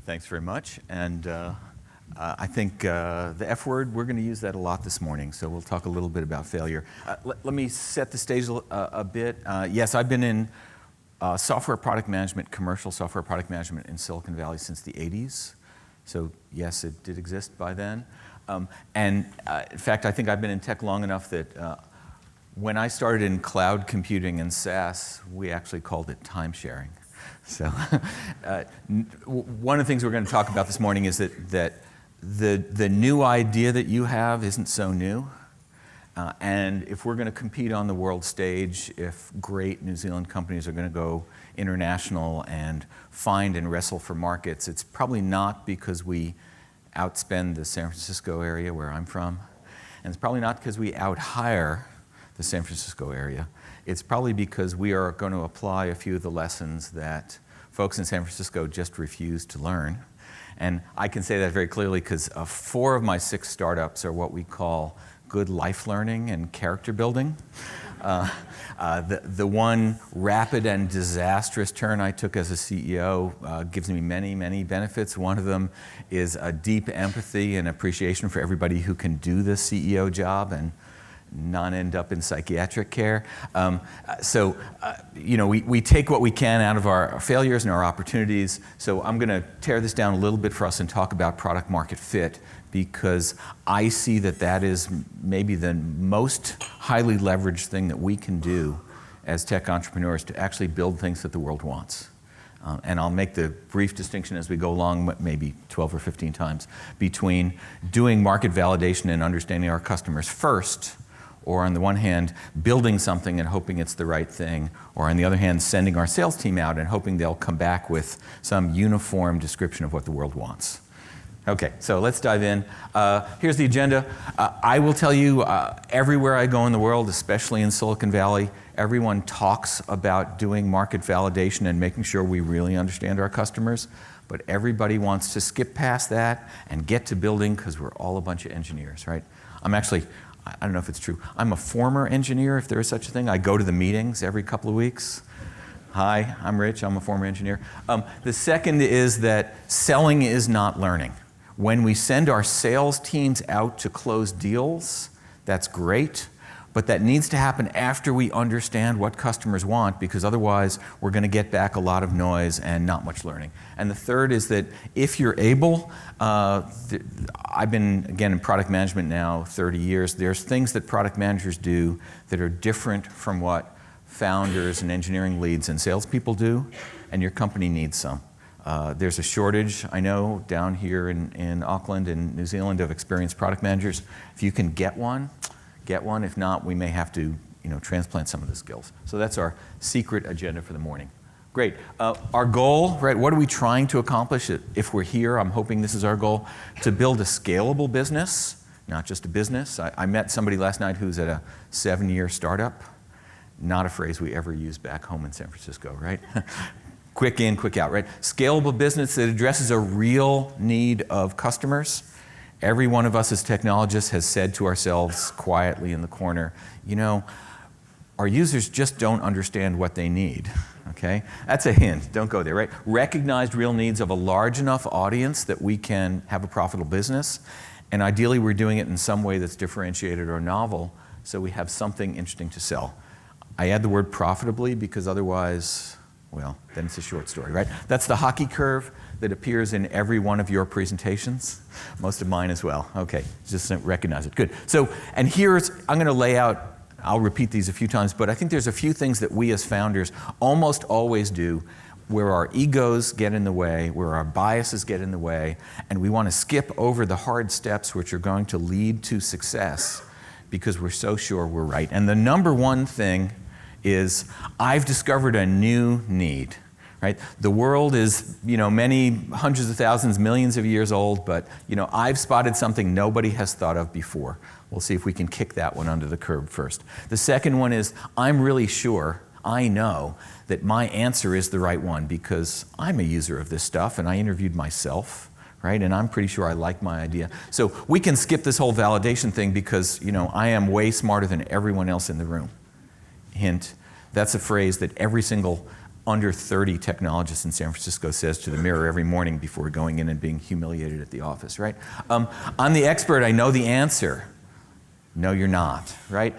Thanks very much. And I think the F word, we're going to use that a lot this morning. So we'll talk a little bit about failure. Let me set the stage a bit. Yes, I've been in software product management, commercial software product management in Silicon Valley since the 80s. So yes, it did exist by then. In fact, I think I've been in tech long enough that when I started in cloud computing and SaaS, we actually called it time sharing. So one of the things we're going to talk about this morning is that the new idea that you have isn't so new. And if we're going to compete on the world stage, if great New Zealand companies are going to go international and find and wrestle for markets, it's probably not because we outspend the San Francisco area where I'm from. And it's probably not because we out-hire the San Francisco area. It's probably because we are going to apply a few of the lessons that folks in San Francisco just refuse to learn. And I can say that very clearly because 4 of my 6 startups are what we call good life learning and character building. The one rapid and disastrous turn I took as a CEO gives me many, many benefits. One of them is a deep empathy and appreciation for everybody who can do the CEO job and not end up in psychiatric care. We take what we can out of our failures and our opportunities. So I'm going to tear this down a little bit for us and talk about product market fit, because I see that is maybe the most highly leveraged thing that we can do as tech entrepreneurs to actually build things that the world wants. And I'll make the brief distinction as we go along, maybe 12 or 15 times, between doing market validation and understanding our customers first, or on the one hand, building something and hoping it's the right thing, or on the other hand, sending our sales team out and hoping they'll come back with some uniform description of what the world wants. Okay, so let's dive in. Here's the agenda. I will tell you, everywhere I go in the world, especially in Silicon Valley, everyone talks about doing market validation and making sure we really understand our customers, but everybody wants to skip past that and get to building because we're all a bunch of engineers, right? I don't know if it's true. I'm a former engineer, if there is such a thing. I go to the meetings every couple of weeks. Hi, I'm Rich, I'm a former engineer. The second is that selling is not learning. When we send our sales teams out to close deals, that's great, but that needs to happen after we understand what customers want, because otherwise we're going to get back a lot of noise and not much learning. And the third is that if you're able, I've been, again, in product management now 30 years, there's things that product managers do that are different from what founders and engineering leads and salespeople do, and your company needs some. There's a shortage, I know, down here in Auckland and New Zealand of experienced product managers. If you can get one. If not, we may have to transplant some of the skills. So that's our secret agenda for the morning. Great. Our goal, right, what are we trying to accomplish? If we're here, I'm hoping this is our goal, to build a scalable business, not just a business. I met somebody last night who's at a 7-year startup. Not a phrase we ever use back home in San Francisco, right? Quick in, quick out, right? Scalable business that addresses a real need of customers. Every one of us as technologists has said to ourselves quietly in the corner, our users just don't understand what they need, okay? That's a hint, don't go there, right? Recognized real needs of a large enough audience that we can have a profitable business, and ideally we're doing it in some way that's differentiated or novel, so we have something interesting to sell. I add the word profitably because otherwise, well, then it's a short story, right? That's the hockey curve that appears in every one of your presentations, most of mine as well. Okay, just recognize it, good. So, and I'm going to lay out, I'll repeat these a few times, but I think there's a few things that we as founders almost always do where our egos get in the way, where our biases get in the way, and we want to skip over the hard steps which are going to lead to success because we're so sure we're right. And the number one thing is, I've discovered a new need. Right? The world is, many hundreds of thousands, millions of years old, but, I've spotted something nobody has thought of before. We'll see if we can kick that one under the curb first. The second one is, I'm really sure, I know, that my answer is the right one because I'm a user of this stuff and I interviewed myself, right? And I'm pretty sure I like my idea. So we can skip this whole validation thing because, I am way smarter than everyone else in the room. Hint, that's a phrase that every single under 30 technologists in San Francisco says to the mirror every morning before going in and being humiliated at the office, right? I'm the expert, I know the answer. No, you're not, right?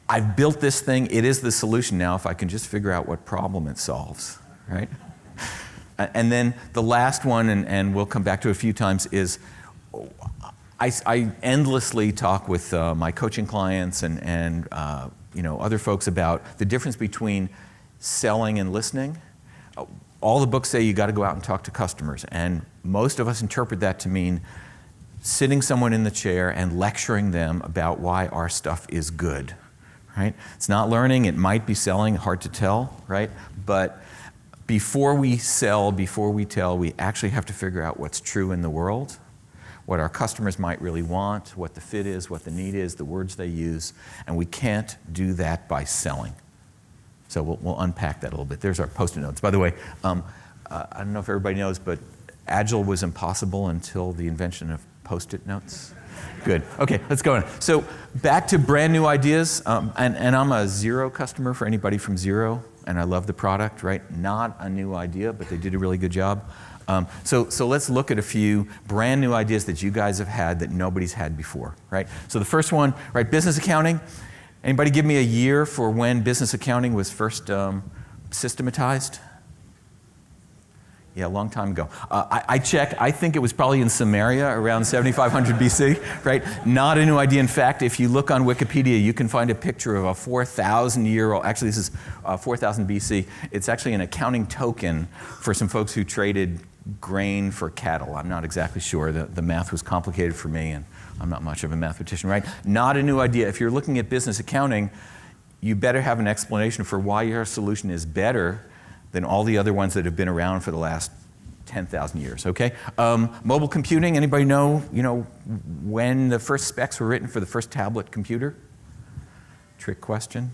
I've built this thing, it is the solution now if I can just figure out what problem it solves, right? And then the last one, and we'll come back to it a few times, is I endlessly talk with my coaching clients and other folks about the difference between selling and listening. All the books say you got to go out and talk to customers, and most of us interpret that to mean sitting someone in the chair and lecturing them about why our stuff is good, right? It's not learning, it might be selling, hard to tell, right? But before we sell, before we tell, we actually have to figure out what's true in the world, what our customers might really want, what the fit is, what the need is, the words they use, and we can't do that by selling. So we'll unpack that a little bit. There's our Post-it notes. By the way, I don't know if everybody knows, but Agile was impossible until the invention of Post-it notes. Good. Okay, let's go on. So back to brand new ideas, and I'm a Xero customer for anybody from Xero, and I love the product, right? Not a new idea, but they did a really good job. So let's look at a few brand new ideas that you guys have had that nobody's had before, right? So the first one, right, business accounting. Anybody give me a year for when business accounting was first systematized? Yeah, a long time ago. I checked, I think it was probably in Samaria around 7500 BC, right? Not a new idea. In fact, if you look on Wikipedia, you can find a picture of a 4,000-year-old, actually this is 4000 BC. It's actually an accounting token for some folks who traded grain for cattle. I'm not exactly sure. The math was complicated for me, and I'm not much of a mathematician, right? Not a new idea. If you're looking at business accounting, you better have an explanation for why your solution is better than all the other ones that have been around for the last 10,000 years, okay? Mobile computing, anybody know when the first specs were written for the first tablet computer? Trick question,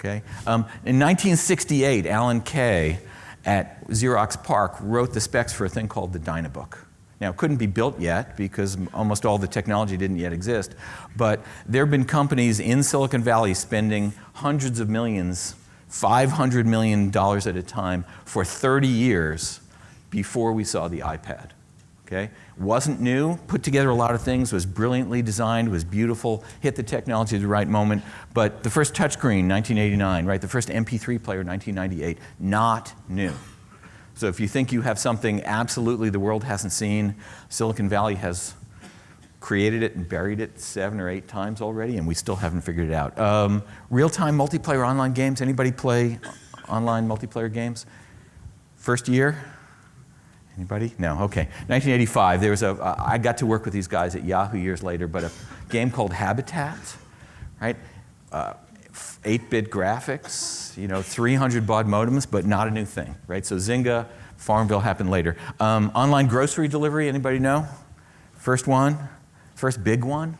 okay? In 1968, Alan Kay at Xerox PARC wrote the specs for a thing called the Dynabook. Now, it couldn't be built yet because almost all the technology didn't yet exist, but there have been companies in Silicon Valley spending hundreds of millions, $500 million at a time for 30 years before we saw the iPad, okay? Wasn't new, put together a lot of things, was brilliantly designed, was beautiful, hit the technology at the right moment, but the first touchscreen, 1989, right? The first MP3 player, 1998, not new. So if you think you have something absolutely the world hasn't seen, Silicon Valley has created it and buried it 7 or 8 times already, and we still haven't figured it out. Real-time multiplayer online games. Anybody play online multiplayer games? First year? Anybody? No, okay. 1985, there was I got to work with these guys at Yahoo years later, but a game called Habitat, right? 8-bit graphics, 300 baud modems, but not a new thing, right? So Zynga, Farmville happened later. Online grocery delivery, anybody know? First one? First big one?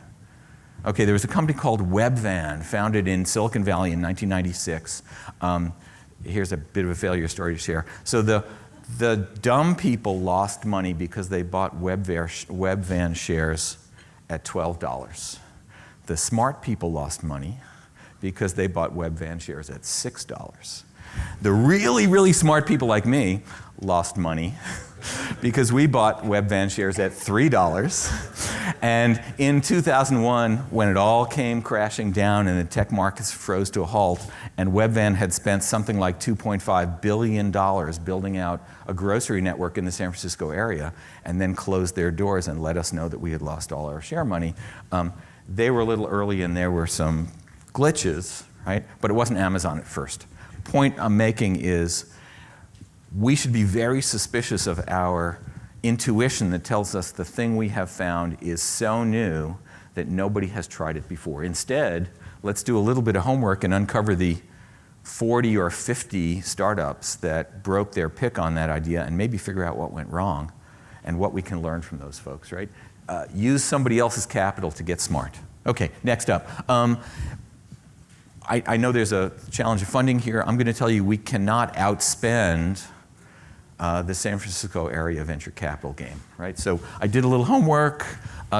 Okay, there was a company called Webvan, founded in Silicon Valley in 1996. Here's a bit of a failure story to share. So the dumb people lost money because they bought Webvan shares at $12. The smart people lost money because they bought Webvan shares at $6. The really, really smart people like me lost money because we bought Webvan shares at $3. And in 2001, when it all came crashing down and the tech markets froze to a halt, and Webvan had spent something like $2.5 billion building out a grocery network in the San Francisco area, and then closed their doors and let us know that we had lost all our share money, they were a little early and there were some glitches, right? But it wasn't Amazon at first. Point I'm making is we should be very suspicious of our intuition that tells us the thing we have found is so new that nobody has tried it before. Instead, let's do a little bit of homework and uncover the 40 or 50 startups that broke their pick on that idea and maybe figure out what went wrong and what we can learn from those folks, right? Use somebody else's capital to get smart. Okay, next up. I know there's a challenge of funding here. I'm going to tell you we cannot outspend the San Francisco area venture capital game, right? So I did a little homework.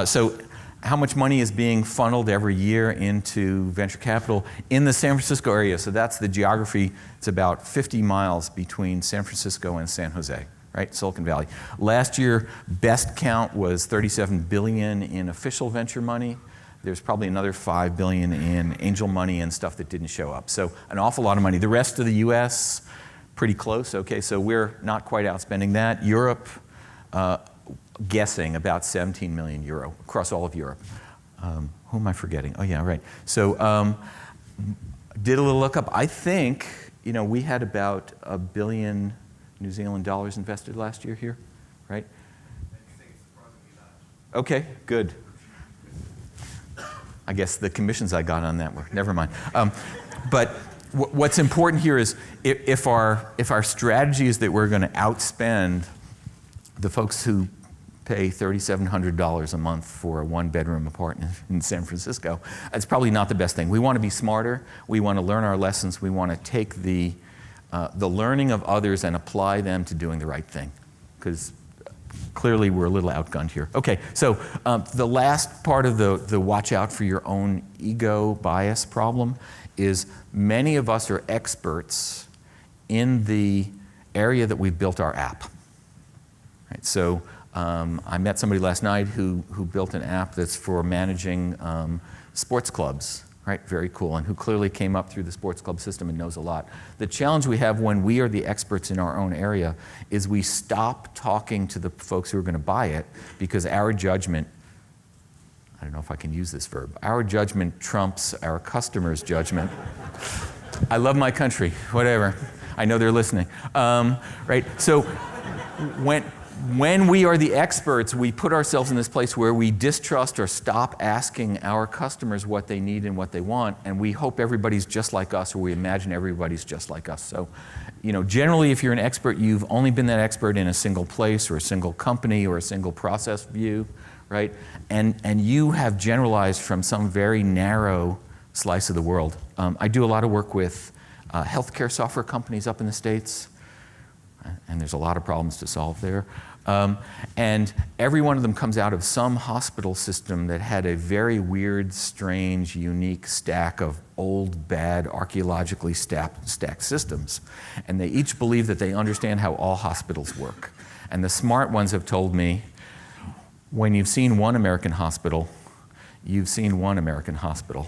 So how much money is being funneled every year into venture capital in the San Francisco area. So that's the geography. It's about 50 miles between San Francisco and San Jose, right? Silicon Valley. Last year, best count was $37 billion in official venture money. There's probably another $5 billion in angel money and stuff that didn't show up. So an awful lot of money. The rest of the US, pretty close. Okay, so we're not quite outspending that. Europe, guessing about 17 million euro across all of Europe. Who am I forgetting? Oh yeah, right. So did a little lookup. I think, you know, we had about $1 billion New Zealand dollars invested last year here, right? Okay, good. I guess the commissions I got on that were, never mind. But what's important here is if our strategy is that we're going to outspend the folks who pay $3,700 a month for a one-bedroom apartment in San Francisco, it's probably not the best thing. We want to be smarter. We want to learn our lessons. We want to take the learning of others and apply them to doing the right thing, because clearly we're a little outgunned here. Okay, so the last part of the watch out for your own ego bias problem is many of us are experts in the area that we've built our app. Right, so I met somebody last night who built an app that's for managing sports clubs, right? Very cool, and who clearly came up through the sports club system and knows a lot. The challenge we have when we are the experts in our own area is we stop talking to the folks who are going to buy it because our judgment, I don't know if I can use this verb, our judgment trumps our customers' judgment. I love my country, whatever. I know they're listening. Right? So when we are the experts, we put ourselves in this place where we distrust or stop asking our customers what they need and what they want, and we hope everybody's just like us, or we imagine everybody's just like us. So, you know, generally, if you're an expert, you've only been that expert in a single place or a single company or a single process view, right? And you have generalized from some very narrow slice of the world. I do a lot of work with healthcare software companies up in the States, and there's a lot of problems to solve there. And every one of them comes out of some hospital system that had a very weird, strange, unique stack of old, bad, archaeologically stacked systems. And they each believe that they understand how all hospitals work. And the smart ones have told me, when you've seen one American hospital, you've seen one American hospital.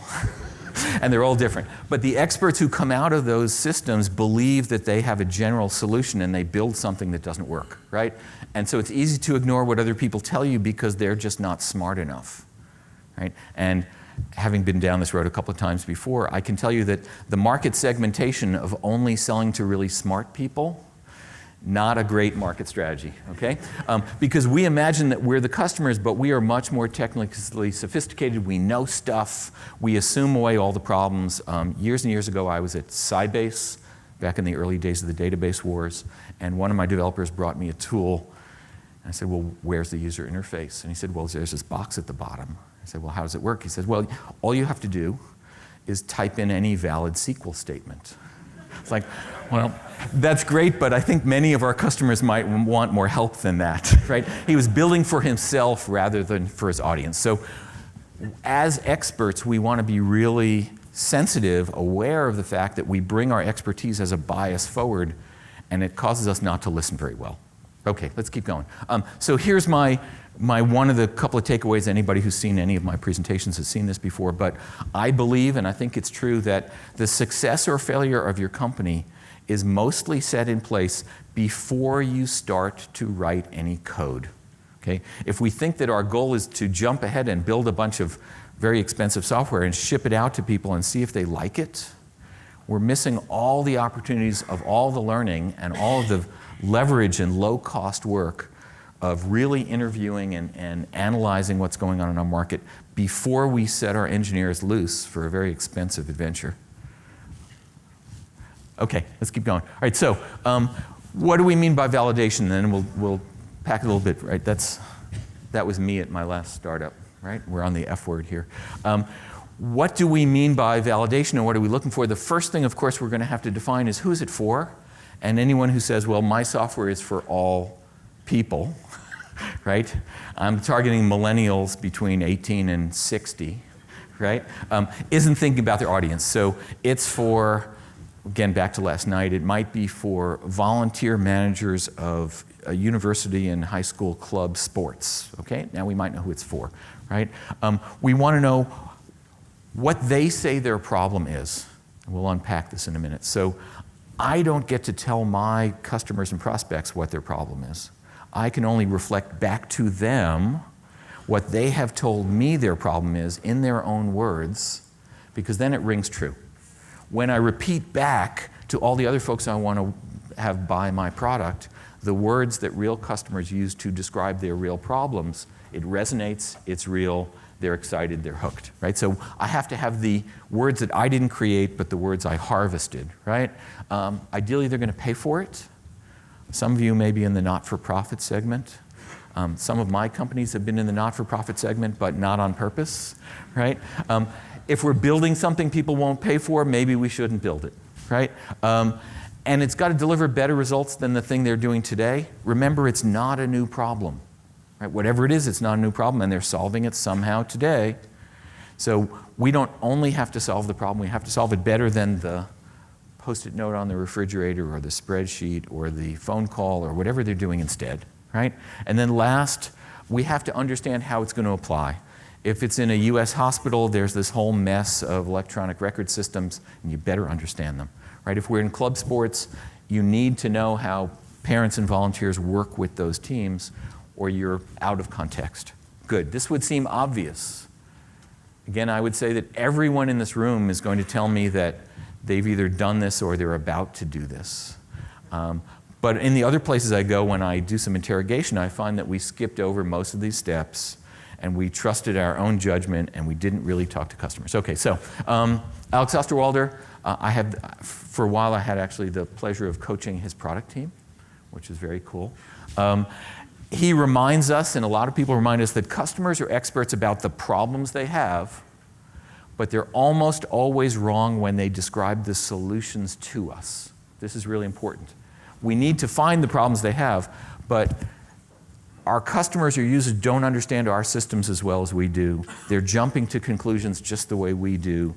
And they're all different. But the experts who come out of those systems believe that they have a general solution and they build something that doesn't work, right? And so it's easy to ignore what other people tell you because they're just not smart enough, right? And having been down this road a couple of times before, I can tell you that the market segmentation of only selling to really smart people, not a great market strategy, okay? Because we imagine that we're the customers, but we are much more technically sophisticated. We know stuff. We assume away all the problems. Years and years ago, I was at Sybase, back in the early days of the database wars, and one of my developers brought me a tool. And I said, well, where's the user interface? And he said, well, there's this box at the bottom. I said, well, how does it work? He said, well, all you have to do is type in any valid SQL statement. It's like, well, that's great, but I think many of our customers might want more help than that, right? He was building for himself rather than for his audience. So as experts, we want to be really sensitive, aware of the fact that we bring our expertise as a bias forward, and it causes us not to listen very well. Okay, let's keep going. So here's my one of the couple of takeaways. Anybody who's seen any of my presentations has seen this before, but I believe, and I think it's true, that the success or failure of your company is mostly set in place before you start to write any code. Okay? If we think that our goal is to jump ahead and build a bunch of very expensive software and ship it out to people and see if they like it, we're missing all the opportunities of all the learning and all of the leverage and low-cost work of really interviewing and analyzing what's going on in our market before we set our engineers loose for a very expensive adventure. Okay, let's keep going. All right, so what do we mean by validation? And then we'll pack it a little bit, right? That was me at my last startup, right? We're on the F word here. What do we mean by validation and what are we looking for? The first thing, of course, we're going to have to define is who's it for? And anyone who says, well, my software is for all people, right? I'm targeting millennials between 18 and 60, right? Isn't thinking about their audience. So it's for, again, back to last night, it might be for volunteer managers of a university and high school club sports, okay? Now we might know who it's for, right? We want to know what they say their problem is. We'll unpack this in a minute. So I don't get to tell my customers and prospects what their problem is. I can only reflect back to them what they have told me their problem is in their own words, because then it rings true. When I repeat back to all the other folks I want to have buy my product, the words that real customers use to describe their real problems, it resonates, it's real, they're excited, they're hooked, right? So I have to have the words that I didn't create, but the words I harvested, right? Ideally, they're going to pay for it. Some of you may be in the not-for-profit segment. Some of my companies have been in the not-for-profit segment, but not on purpose, right? If we're building something people won't pay for, maybe we shouldn't build it, right? And it's got to deliver better results than the thing they're doing today. Remember, it's not a new problem. Right? Whatever it is, it's not a new problem, and they're solving it somehow today. So we don't only have to solve the problem, we have to solve it better than the Post-it note on the refrigerator or the spreadsheet or the phone call or whatever they're doing instead, right? And then last, we have to understand how it's going to apply. If it's in a US hospital, there's this whole mess of electronic record systems, and you better understand them, right? If we're in club sports, you need to know how parents and volunteers work with those teams, or you're out of context. Good. This would seem obvious. Again, I would say that everyone in this room is going to tell me that they've either done this or they're about to do this. But in the other places I go, when I do some interrogation, I find that we skipped over most of these steps and we trusted our own judgment and we didn't really talk to customers. Okay, so Alex Osterwalder, for a while I had actually the pleasure of coaching his product team, which is very cool. He reminds us, and a lot of people remind us, that customers are experts about the problems they have, but they're almost always wrong when they describe the solutions to us. This is really important. We need to find the problems they have, but our customers or users don't understand our systems as well as we do. They're jumping to conclusions just the way we do.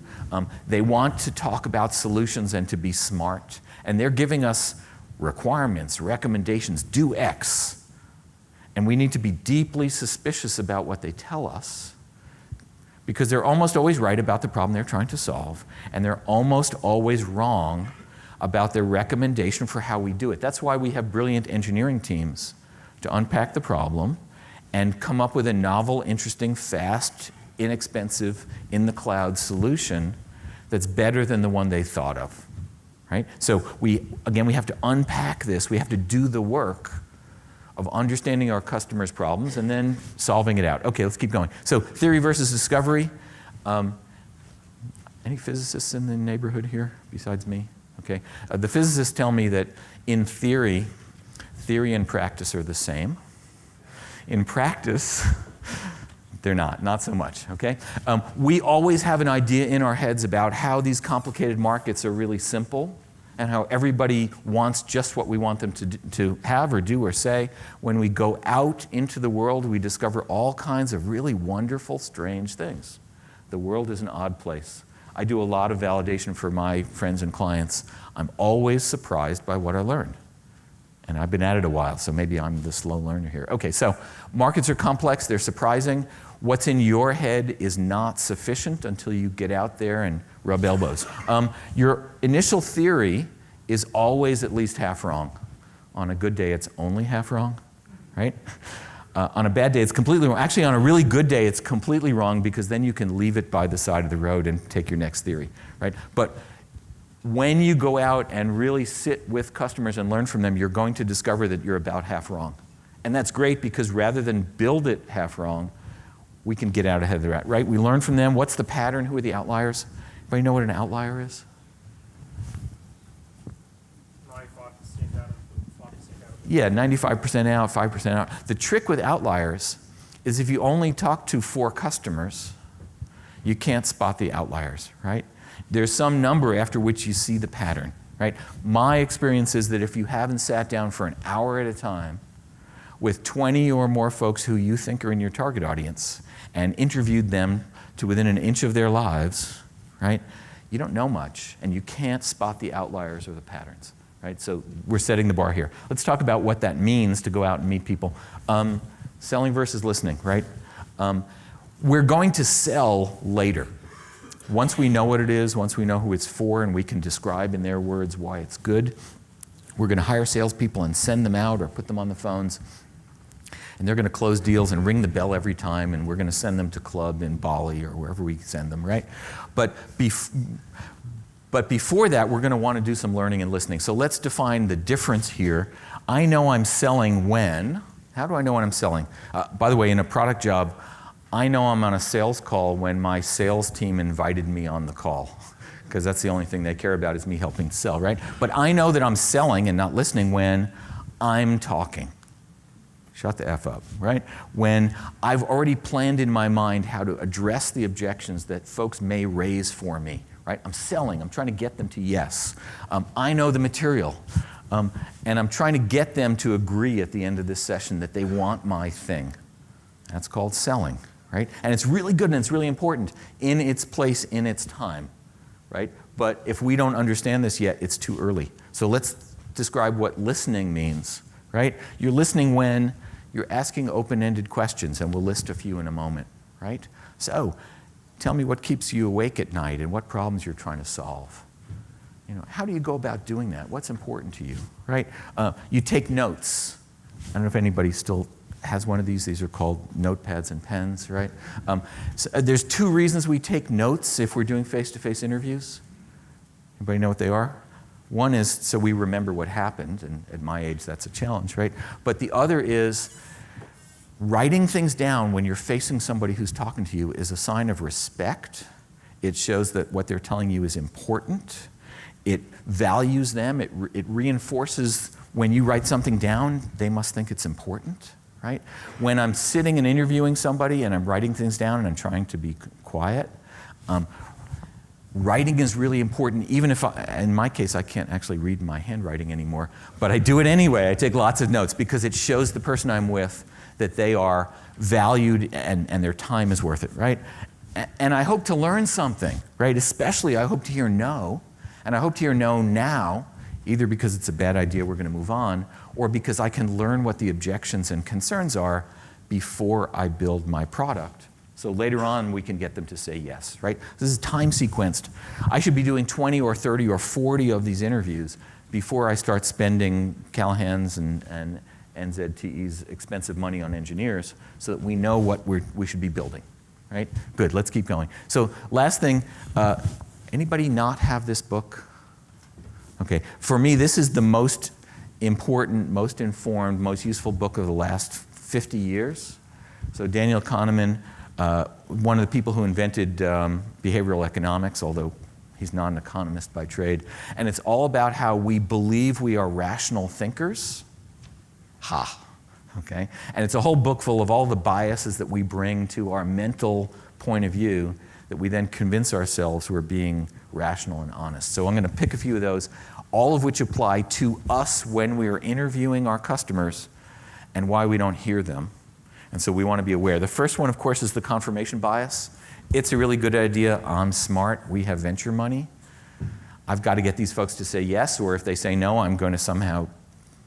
They want to talk about solutions and to be smart, and they're giving us requirements, recommendations, do X. And we need to be deeply suspicious about what they tell us, because they're almost always right about the problem they're trying to solve, and they're almost always wrong about their recommendation for how we do it. That's why we have brilliant engineering teams to unpack the problem and come up with a novel, interesting, fast, inexpensive, in the cloud solution that's better than the one they thought of, right? So we have to unpack this. We have to do the work of understanding our customers' problems and then solving it out. Okay, let's keep going. So theory versus discovery. Any physicists in the neighborhood here besides me? Okay. The physicists tell me that in theory and practice are the same. In practice, they're not so much, okay? We always have an idea in our heads about how these complicated markets are really simple and how everybody wants just what we want them to have or do or say. When we go out into the world, we discover all kinds of really wonderful, strange things. The world is an odd place. I do a lot of validation for my friends and clients. I'm always surprised by what I learned. And I've been at it a while, so maybe I'm the slow learner here. Okay, so markets are complex, they're surprising. What's in your head is not sufficient until you get out there and rub elbows. Your initial theory is always at least half wrong. On a good day, it's only half wrong, right? On a bad day, it's completely wrong. Actually, on a really good day, it's completely wrong, because then you can leave it by the side of the road and take your next theory, right? But when you go out and really sit with customers and learn from them, you're going to discover that you're about half wrong. And that's great, because rather than build it half wrong, we can get out ahead of the rat, right? We learn from them. What's the pattern? Who are the outliers? Anybody know what an outlier is? 95% out, 5% out. Yeah, 95% out, 5% out. The trick with outliers is if you only talk to 4 customers, you can't spot the outliers, right? There's some number after which you see the pattern, right? My experience is that if you haven't sat down for an hour at a time with 20 or more folks who you think are in your target audience and interviewed them to within an inch of their lives, right? You don't know much, and you can't spot the outliers or the patterns, right? So we're setting the bar here. Let's talk about what that means to go out and meet people. Selling versus listening, right? We're going to sell later. Once we know what it is, once we know who it's for, and we can describe in their words why it's good, we're going to hire salespeople and send them out or put them on the phones, and they're going to close deals and ring the bell every time, and we're going to send them to club in Bali or wherever we send them, right? But before that, we're going to want to do some learning and listening. So let's define the difference here. I know I'm selling when. How do I know when I'm selling? By the way, in a product job, I know I'm on a sales call when my sales team invited me on the call, because that's the only thing they care about is me helping sell, right? But I know that I'm selling and not listening when I'm talking. Shut the F up, right? When I've already planned in my mind how to address the objections that folks may raise for me, right? I'm selling, I'm trying to get them to yes. I know the material, and I'm trying to get them to agree at the end of this session that they want my thing. That's called selling, right? And it's really good and it's really important in its place, in its time, right? But if we don't understand this yet, it's too early. So let's describe what listening means, right? You're listening when you're asking open-ended questions, and we'll list a few in a moment, right? So tell me what keeps you awake at night and what problems you're trying to solve. You know, how do you go about doing that? What's important to you, right? You take notes. I don't know if anybody still has one of these. These are called notepads and pens, right? So there's two reasons we take notes if we're doing face-to-face interviews. Anybody know what they are? One is so we remember what happened, and at my age that's a challenge, right? But the other is writing things down when you're facing somebody who's talking to you is a sign of respect. It shows that what they're telling you is important. It values them. It reinforces when you write something down, they must think it's important, right? When I'm sitting and interviewing somebody and I'm writing things down and I'm trying to be quiet, writing is really important, even if, in my case, I can't actually read my handwriting anymore, but I do it anyway. I take lots of notes because it shows the person I'm with that they are valued and their time is worth it, right? And I hope to learn something, right? Especially I hope to hear no, and I hope to hear no now, either because it's a bad idea, we're going to move on, or because I can learn what the objections and concerns are before I build my product. So later on, we can get them to say yes, right? This is time sequenced. I should be doing 20 or 30 or 40 of these interviews before I start spending Callaghan's and NZTE's expensive money on engineers so that we know what we should be building, right? Good, let's keep going. So last thing, anybody not have this book? Okay, for me, this is the most important, most informed, most useful book of the last 50 years. So Daniel Kahneman, one of the people who invented behavioral economics, although he's not an economist by trade, and it's all about how we believe we are rational thinkers. Okay? And it's a whole book full of all the biases that we bring to our mental point of view that we then convince ourselves we're being rational and honest. So I'm going to pick a few of those, all of which apply to us when we are interviewing our customers and why we don't hear them. And so we want to be aware. The first one, of course, is the confirmation bias. It's a really good idea. I'm smart. We have venture money. I've got to get these folks to say yes, or if they say no, I'm going to somehow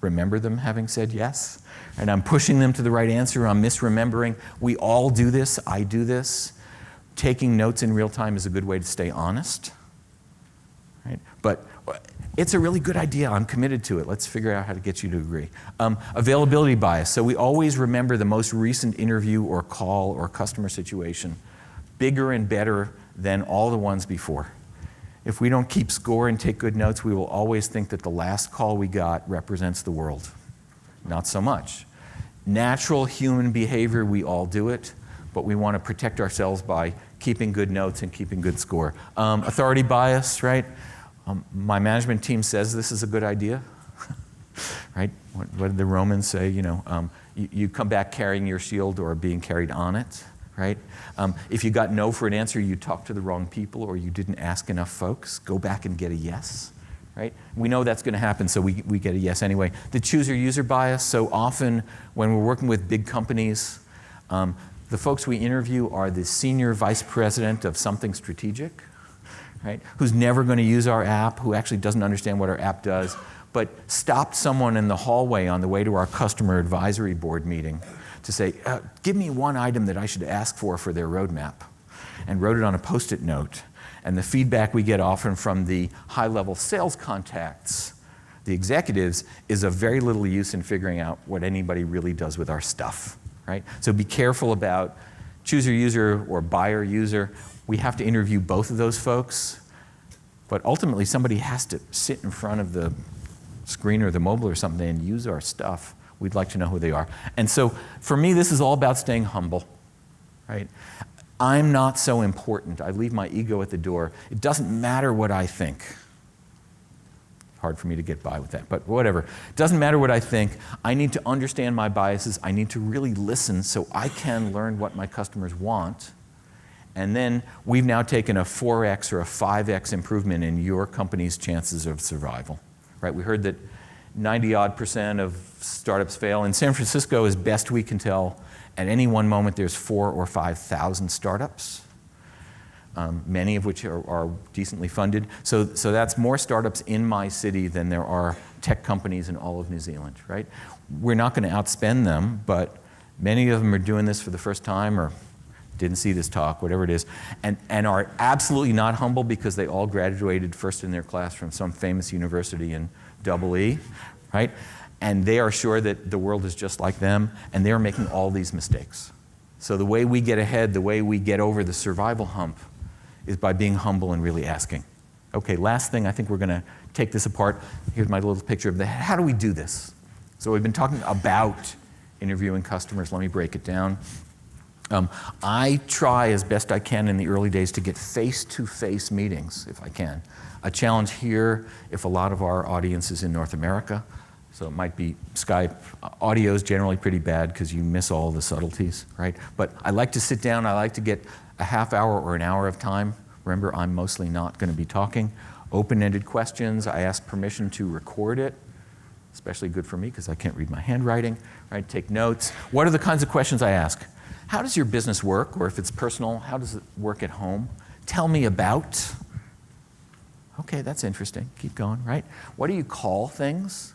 remember them having said yes. And I'm pushing them to the right answer. I'm misremembering. We all do this. I do this. Taking notes in real time is a good way to stay honest. Right? But it's a really good idea. I'm committed to it. Let's figure out how to get you to agree. Availability bias. So we always remember the most recent interview or call or customer situation bigger and better than all the ones before. If we don't keep score and take good notes, we will always think that the last call we got represents the world. Not so much. Natural human behavior, we all do it, but we want to protect ourselves by keeping good notes and keeping good score. Authority bias, right? My management team says this is a good idea, right? What did the Romans say? You know, you come back carrying your shield or being carried on it, right? If you got no for an answer, you talked to the wrong people or you didn't ask enough folks, go back and get a yes, right? We know that's going to happen, so we get a yes anyway. The chooser-user bias, so often when we're working with big companies, the folks we interview are the senior vice president of something strategic, right? Who's never going to use our app, who actually doesn't understand what our app does, but stopped someone in the hallway on the way to our customer advisory board meeting to say, give me one item that I should ask for their roadmap, and wrote it on a Post-it note. And the feedback we get often from the high-level sales contacts, the executives, is of very little use in figuring out what anybody really does with our stuff, right? So be careful about chooser-user or buyer-user. We have to interview both of those folks, but ultimately somebody has to sit in front of the screen or the mobile or something and use our stuff. We'd like to know who they are. And so for me, this is all about staying humble, right? I'm not so important. I leave my ego at the door. It doesn't matter what I think. Hard for me to get by with that, but whatever. It doesn't matter what I think. I need to understand my biases. I need to really listen so I can learn what my customers want. And then we've now taken a 4x or a 5x improvement in your company's chances of survival, right? We heard that 90-odd% of startups fail. In San Francisco, as best we can tell, at any one moment, there's 4,000 or 5,000 startups, many of which are decently funded. So that's more startups in my city than there are tech companies in all of New Zealand, right? We're not going to outspend them, but many of them are doing this for the first time or didn't see this talk, whatever it is, and are absolutely not humble because they all graduated first in their class from some famous university in EE, right? And they are sure that the world is just like them, and they're making all these mistakes. So the way we get ahead, the way we get over the survival hump, is by being humble and really asking. Okay, last thing, I think we're going to take this apart. Here's my little picture of how do we do this? So we've been talking about interviewing customers. Let me break it down. I try as best I can in the early days to get face-to-face meetings, if I can. A challenge here, if a lot of our audience is in North America, so it might be Skype. Audio is generally pretty bad because you miss all the subtleties, right? But I like to sit down. I like to get a half hour or an hour of time. Remember, I'm mostly not going to be talking. Open-ended questions. I ask permission to record it, especially good for me because I can't read my handwriting, right? Take notes. What are the kinds of questions I ask? How does your business work? Or if it's personal, how does it work at home? Tell me about. Okay, that's interesting. Keep going, right? What do you call things?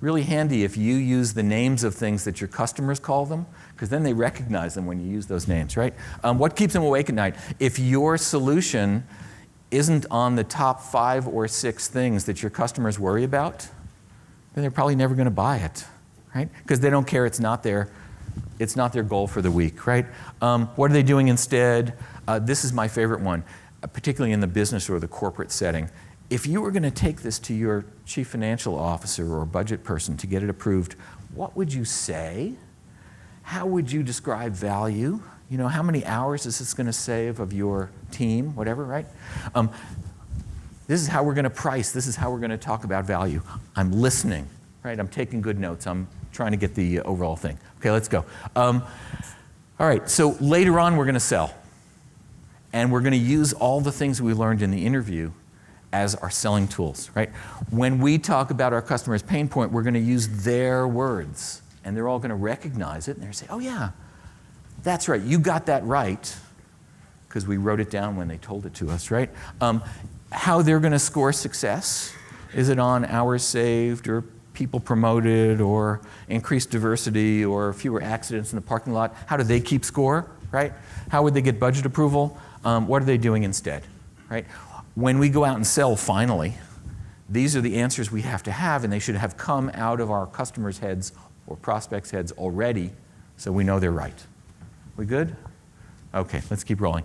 Really handy if you use the names of things that your customers call them, because then they recognize them when you use those names, right? What keeps them awake at night? If your solution isn't on the top 5 or 6 things that your customers worry about, then they're probably never going to buy it, right? Because they don't care. It's not their goal for the week, right? What are they doing instead? This is my favorite one, particularly in the business or the corporate setting. If you were going to take this to your chief financial officer or budget person to get it approved, what would you say? How would you describe value? You know, how many hours is this going to save of your team, whatever, right? This is how we're going to price. This is how we're going to talk about value. I'm listening, right? I'm taking good notes. I'm trying to get the overall thing. Okay, let's go. All right, so later on we're going to sell. And we're going to use all the things we learned in the interview as our selling tools, right? When we talk about our customer's pain point, we're going to use their words, and they're all going to recognize it, and they're going to say, oh yeah, that's right, you got that right, because we wrote it down when they told it to us, right? How they're going to score success. Is it on hours saved, or people promoted, or increased diversity, or fewer accidents in the parking lot? How do they keep score, right? How would they get budget approval? What are they doing instead, right? When we go out and sell, finally, these are the answers we have to have, and they should have come out of our customers' heads or prospects' heads already, so we know they're right. We good? Okay, let's keep rolling.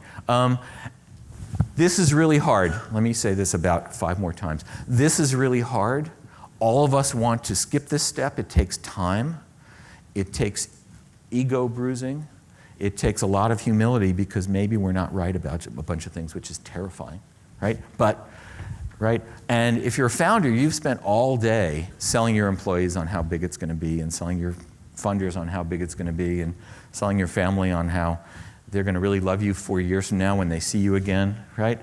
This is really hard. Let me say this about 5 more times. This is really hard. All of us want to skip this step. It takes time. It takes ego bruising. It takes a lot of humility because maybe we're not right about a bunch of things, which is terrifying. Right? Right? And if you're a founder, you've spent all day selling your employees on how big it's going to be, and selling your funders on how big it's going to be, and selling your family on how they're going to really love you 4 years from now when they see you again, right?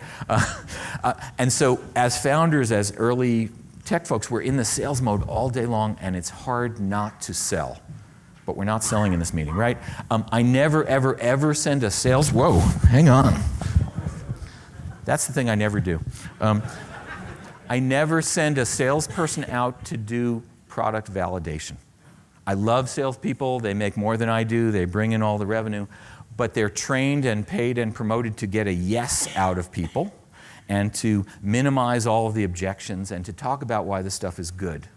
And so as founders, as early tech folks, we're in the sales mode all day long, and it's hard not to sell. But we're not selling in this meeting, right? I never, ever, ever send a sales, whoa, hang on. That's the thing I never do. I never send a salesperson out to do product validation. I love salespeople. They make more than I do. They bring in all the revenue. But they're trained and paid and promoted to get a yes out of people and to minimize all of the objections and to talk about why the stuff is good.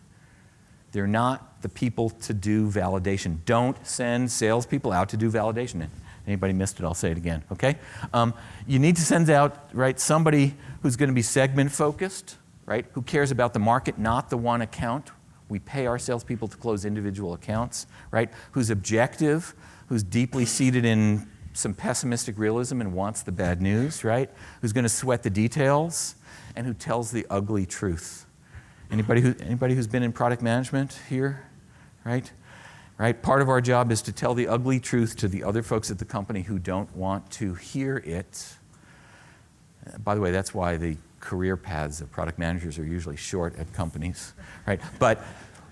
They're not the people to do validation. Don't send salespeople out to do validation. Anybody missed it, I'll say it again, okay? You need to send out, right, somebody who's going to be segment focused, right, who cares about the market, not the one account. We pay our salespeople to close individual accounts, right, who's objective, who's deeply seated in some pessimistic realism and wants the bad news, right, who's going to sweat the details, and who tells the ugly truth. Anybody who's been in product management here, right? Right? Part of our job is to tell the ugly truth to the other folks at the company who don't want to hear it. By the way, that's why the career paths of product managers are usually short at companies, right? But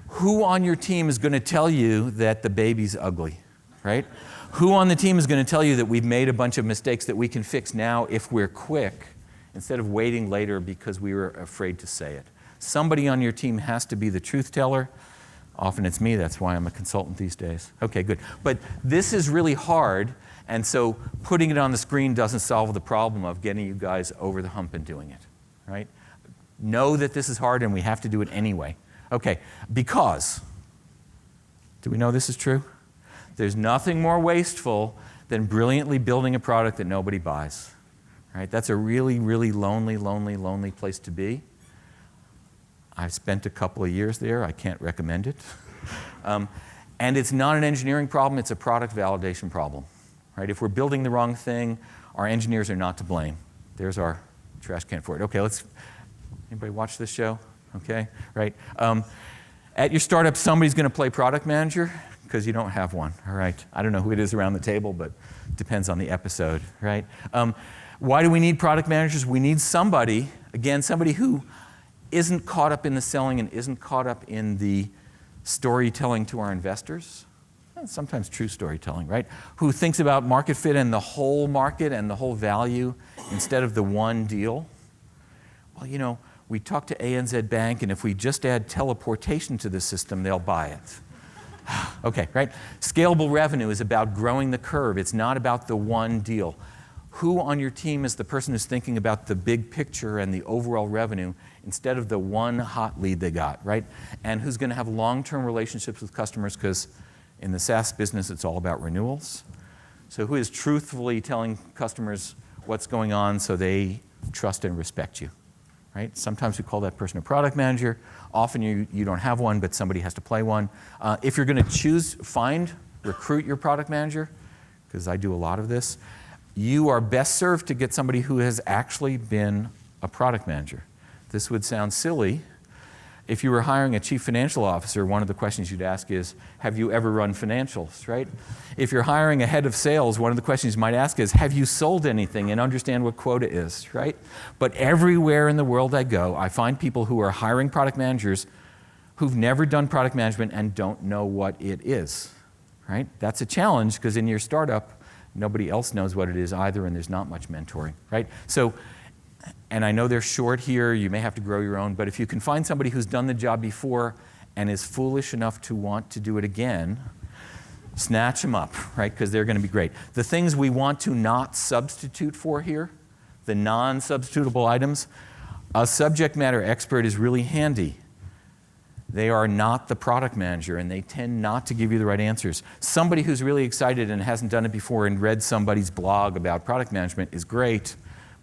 who on your team is going to tell you that the baby's ugly, right? Who on the team is going to tell you that we've made a bunch of mistakes that we can fix now if we're quick, instead of waiting later because we were afraid to say it? Somebody on your team has to be the truth teller. Often it's me, that's why I'm a consultant these days. Okay, good. But this is really hard, and so putting it on the screen doesn't solve the problem of getting you guys over the hump and doing it, right? Know that this is hard and we have to do it anyway. Okay, because, do we know this is true? There's nothing more wasteful than brilliantly building a product that nobody buys, right? That's a really, really lonely, lonely, lonely place to be. I've spent a couple of years there. I can't recommend it. And it's not an engineering problem. It's a product validation problem. Right? If we're building the wrong thing, our engineers are not to blame. There's our trash can for it. Okay, anybody watch this show? Okay, right? At your startup, somebody's going to play product manager because you don't have one. All right. I don't know who it is around the table, but it depends on the episode, right? Why do we need product managers? We need somebody, again, somebody who isn't caught up in the selling and isn't caught up in the storytelling to our investors, and sometimes true storytelling, right? Who thinks about market fit and the whole market and the whole value instead of the one deal. Well, you know, we talk to ANZ Bank, and if we just add teleportation to the system, they'll buy it. Okay, right? Scalable revenue is about growing the curve. It's not about the one deal. Who on your team is the person who's thinking about the big picture and the overall revenue instead of the one hot lead they got, right? And who's going to have long-term relationships with customers, because in the SaaS business, it's all about renewals. So who is truthfully telling customers what's going on so they trust and respect you, right? Sometimes we call that person a product manager. Often you don't have one, but somebody has to play one. If you're going to recruit your product manager, because I do a lot of this, you are best served to get somebody who has actually been a product manager. This would sound silly. If you were hiring a chief financial officer, one of the questions you'd ask is, have you ever run financials, right? If you're hiring a head of sales, one of the questions you might ask is, have you sold anything and understand what quota is, right? But everywhere in the world I go, I find people who are hiring product managers who've never done product management and don't know what it is, right? That's a challenge, because in your startup, nobody else knows what it is either, and there's not much mentoring, right? So, and I know they're short here, you may have to grow your own, but if you can find somebody who's done the job before and is foolish enough to want to do it again, snatch them up, right? Because they're going to be great. The things we want to not substitute for here, the non-substitutable items, a subject matter expert is really handy. They are not the product manager, and they tend not to give you the right answers. Somebody who's really excited and hasn't done it before and read somebody's blog about product management is great,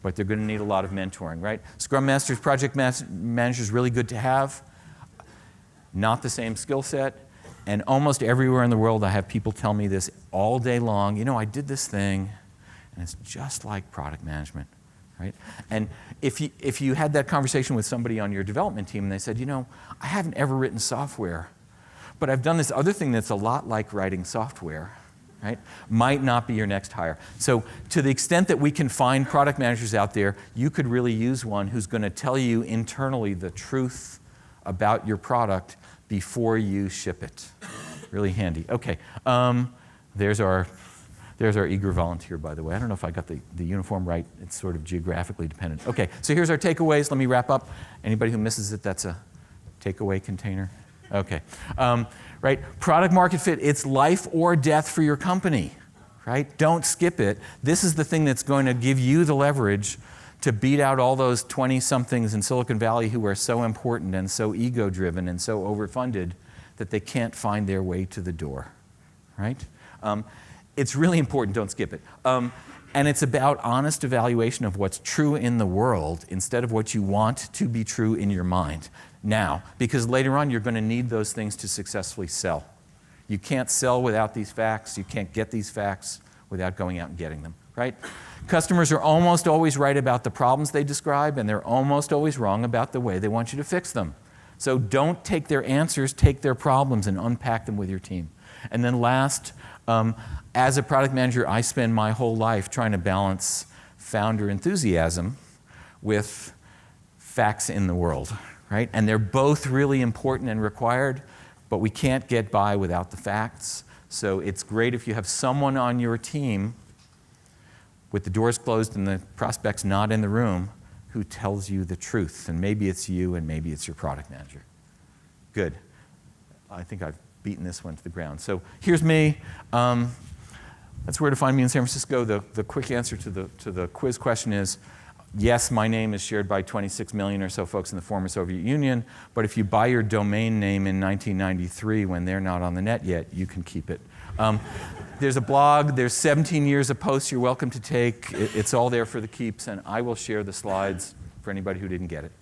but they're going to need a lot of mentoring, right? Scrum Masters, project managers, really good to have. Not the same skill set. And almost everywhere in the world, I have people tell me this all day long. You know, I did this thing, and it's just like product management. Right? And if you had that conversation with somebody on your development team and they said, you know, I haven't ever written software, but I've done this other thing that's a lot like writing software, right? Might not be your next hire. So to the extent that we can find product managers out there, you could really use one who's going to tell you internally the truth about your product before you ship it. Really handy. Okay, there's our eager volunteer, by the way. I don't know if I got the uniform right. It's sort of geographically dependent. Okay, so here's our takeaways. Let me wrap up. Anybody who misses it, that's a takeaway container. Okay, right? Product market fit, it's life or death for your company, right? Don't skip it. This is the thing that's going to give you the leverage to beat out all those 20-somethings in Silicon Valley who are so important and so ego-driven and so overfunded that they can't find their way to the door, right? It's really important, don't skip it. And it's about honest evaluation of what's true in the world instead of what you want to be true in your mind now, because later on you're going to need those things to successfully sell. You can't sell without these facts. You can't get these facts without going out and getting them, right? Customers are almost always right about the problems they describe, and they're almost always wrong about the way they want you to fix them. So don't take their answers, take their problems and unpack them with your team. And then last, as a product manager, I spend my whole life trying to balance founder enthusiasm with facts in the world, right? And they're both really important and required, but we can't get by without the facts. So it's great if you have someone on your team with the doors closed and the prospects not in the room who tells you the truth. And maybe it's you and maybe it's your product manager. Good. I think I've beaten this one to the ground. So here's me. That's where to find me in San Francisco. The quick answer to the quiz question is, yes, my name is shared by 26 million or so folks in the former Soviet Union, but if you buy your domain name in 1993 when they're not on the net yet, you can keep it. There's a blog, there's 17 years of posts you're welcome to take. It's all there for the keeps, and I will share the slides for anybody who didn't get it.